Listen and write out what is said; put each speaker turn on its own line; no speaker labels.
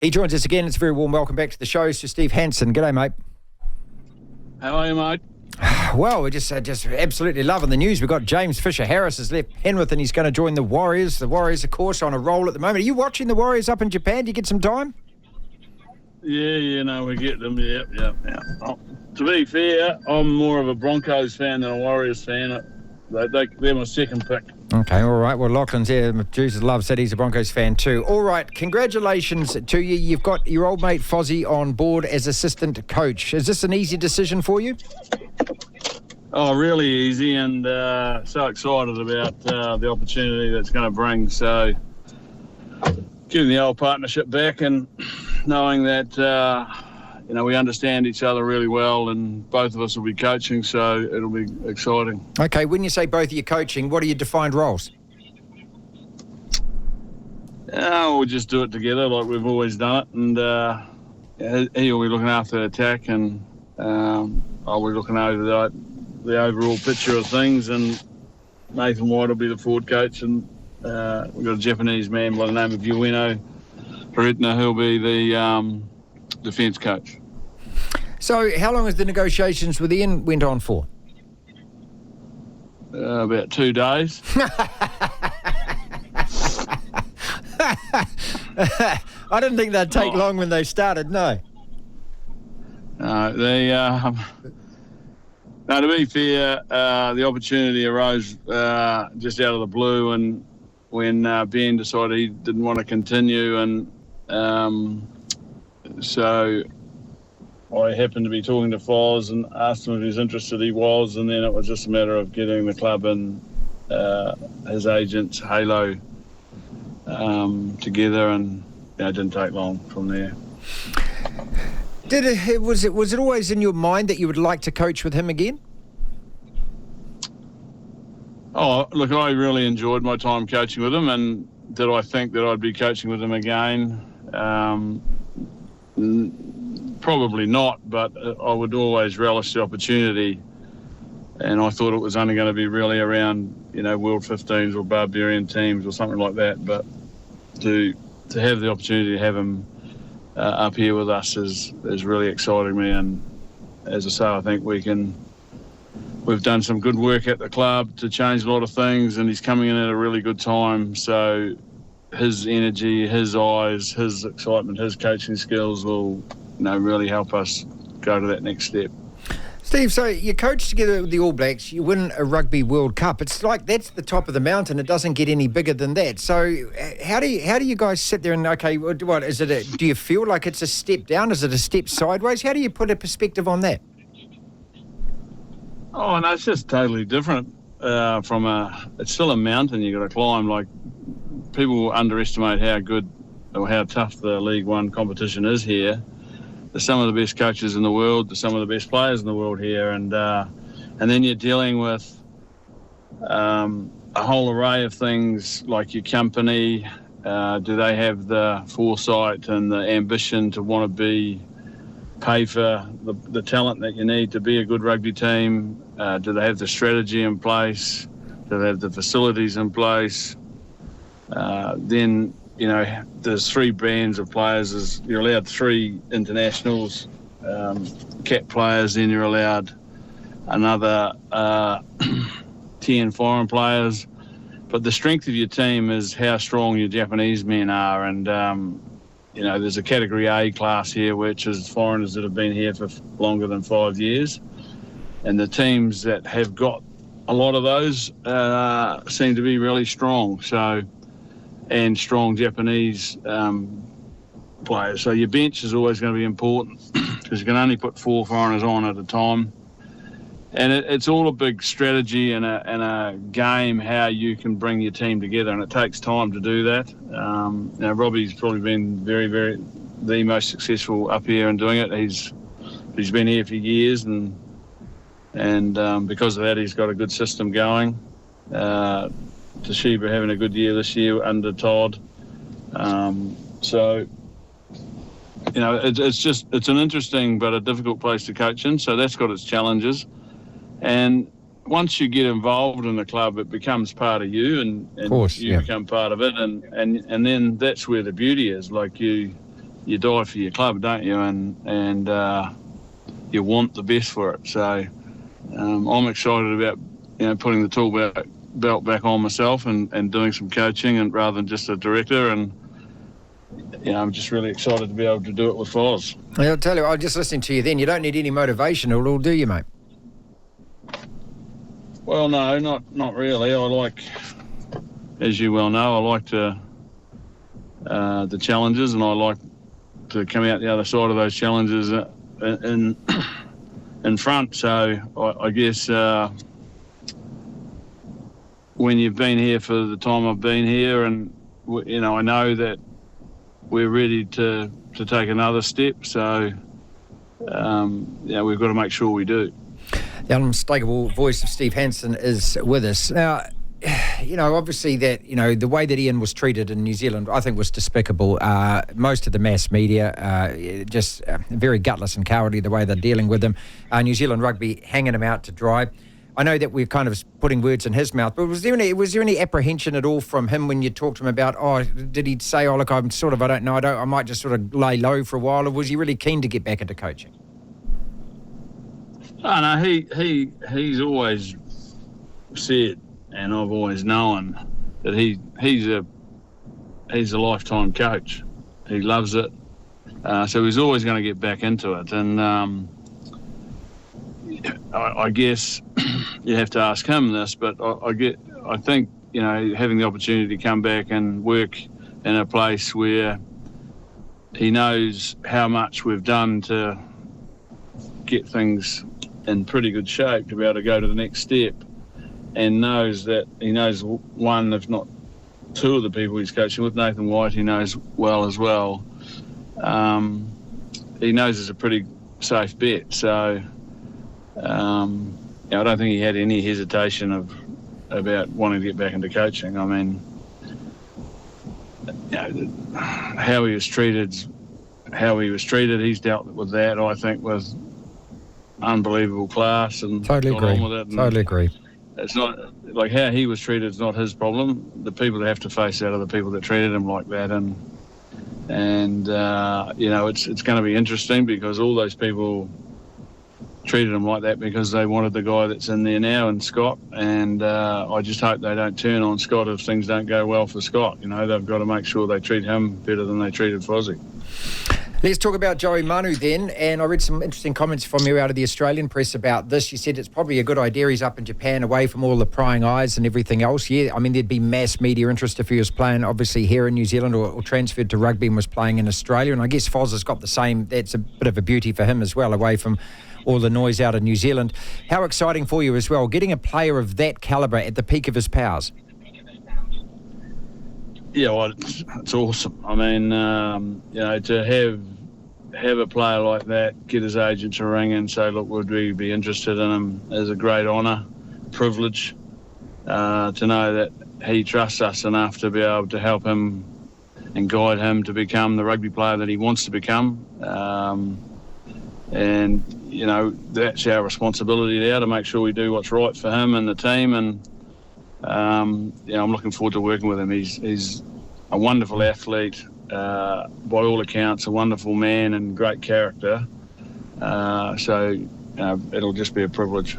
He joins us again. It's a very warm welcome back to the show. Sir Steve Hansen. G'day, mate.
How are you, mate?
Well, we're just absolutely loving the news. We've got James Fisher-Harris has left Penrith and he's going to join the Warriors. The Warriors, of course, on a roll at the moment. Are you watching the Warriors up in Japan? Do you get some time?
Yeah, no, we get them. Yeah. Oh, to be fair, I'm more of a Broncos fan than a Warriors fan. They're my second pick.
Okay, all right. Well, Lachlan's here. Jesus loves that. He's a Broncos fan too. All right, congratulations to you. You've got your old mate Fozzie on board as assistant coach. Is this an easy decision for you?
Oh, really easy, and so excited about the opportunity that's going to bring. So, getting the old partnership back and knowing that, we understand each other really well and both of us will be coaching, so it'll be exciting.
Okay, when you say both of you coaching, what are your defined roles?
We'll just do it together like we've always done it, and he'll be looking after the attack and I'll be looking over the overall picture of things, and Nathan White will be the forward coach, and we've got a Japanese man by the name of Ueno Haretna who'll be the defence coach.
So how long has the negotiations with Ian went on for?
About 2 days.
I didn't think they'd take long when they started, no.
No, to be fair, the opportunity arose just out of the blue, and when Ben decided he didn't want to continue, and so I happened to be talking to Foz and asked him if he was interested. He was, and then it was just a matter of getting the club and his agents, Halo, together, and it didn't take long from there.
Was it always in your mind that you would like to coach with him again?
Oh, look, I really enjoyed my time coaching with him, and did I think that I'd be coaching with him again? Probably not, but I would always relish the opportunity, and I thought it was only going to be really around, World 15s or Barbarian teams or something like that, but to have the opportunity to have him up here with us is really exciting me, and as I say, I think we've done some good work at the club to change a lot of things, and he's coming in at a really good time, so his energy, his eyes, his excitement, his coaching skills will really help us go to that next step.
Steve, so you coach together with the All Blacks, you win a Rugby World Cup. It's like that's the top of the mountain. It doesn't get any bigger than that. So how do you guys sit there and, okay, what is it? Do you feel like it's a step down? Is it a step sideways? How do you put a perspective on that?
Oh, no, it's just totally different it's still a mountain you got to climb. Like, people underestimate how good or how tough the League One competition is here. There's some of the best coaches in the world, there's some of the best players in the world here, and then you're dealing with a whole array of things like your company. Do they have the foresight and the ambition to want to pay for the talent that you need to be a good rugby team? Do they have the strategy in place? Do they have the facilities in place? Then, there's 3 bands of players. You're allowed 3 internationals, cap players, then you're allowed another 10 foreign players. But the strength of your team is how strong your Japanese men are, and there's a Category A class here, which is foreigners that have been here for longer than 5 years. And the teams that have got a lot of those seem to be really strong. And strong Japanese players. So your bench is always going to be important because you can only put 4 foreigners on at a time. And it's all a big strategy and a game how you can bring your team together, and it takes time to do that. Now Robbie's probably been very, very the most successful up here in doing it. He's been here for years, and because of that, he's got a good system going. Toshiba having a good year this year under Todd. It's an interesting but a difficult place to coach in, so that's got its challenges. And once you get involved in the club, it becomes part of you, and
of course,
you become part of it, and then that's where the beauty is. Like you you die for your club, don't you? And you want the best for it. So I'm excited about putting the tool belt back on myself and doing some coaching, and rather than just a director. And I'm just really excited to be able to do it with Foz.
I'll tell you, I was just listening to you then. You don't need any motivation at all, do you, mate?
Well, no, not really. I like, as you well know, I like the challenges, and I like to come out the other side of those challenges in front. So I guess when you've been here for the time I've been here, and I know that we're ready to take another step. So we've got to make sure we do.
The unmistakable voice of Steve Hansen is with us now. Obviously that, the way that Ian was treated in New Zealand, I think was despicable. Most of the mass media, just very gutless and cowardly the way they're dealing with him. New Zealand Rugby hanging him out to dry. I know that we're kind of putting words in his mouth, but was there any apprehension at all from him when you talked to him about, did he say, look, I don't know, I might just sort of lay low for a while, or was he really keen to get back into coaching?
Oh, no, he's always said, and I've always known, that he's a lifetime coach. He loves it, so he's always going to get back into it. And I guess you have to ask him this, but I think having the opportunity to come back and work in a place where he knows how much we've done to get things in pretty good shape to be able to go to the next step, and he knows one, if not two, of the people he's coaching with. Nathan White, he knows well as well. He knows it's a pretty safe bet. So I don't think he had any hesitation about wanting to get back into coaching. I mean, how he was treated, he's dealt with that, I think, with unbelievable class, and
totally
got
agree.
on with it.
Totally agree.
It's not like how he was treated is not his problem. The people that have to face that are the people that treated him like that, and it's going to be interesting, because all those people treated him like that because they wanted the guy that's in there now, and Scott. And I just hope they don't turn on Scott if things don't go well for Scott. They've got to make sure they treat him better than they treated Fozzie.
Let's talk about Joey Manu then, and I read some interesting comments from you out of the Australian press about this. You said it's probably a good idea he's up in Japan, away from all the prying eyes and everything else. Yeah, I mean, there'd be mass media interest if he was playing, obviously, here in New Zealand, or transferred to rugby and was playing in Australia. And I guess Foz has got the same. That's a bit of a beauty for him as well, away from all the noise out of New Zealand. How exciting for you as well, getting a player of that calibre at the peak of his powers?
Yeah, well, it's awesome. I mean, to have a player like that, get his agent to ring and say, look, would we be interested in him, is a great honour, privilege, to know that he trusts us enough to be able to help him and guide him to become the rugby player that he wants to become. And that's our responsibility now, to make sure we do what's right for him and the team. And I'm looking forward to working with him. He's a wonderful athlete, by all accounts, a wonderful man and great character. So it'll just be a privilege.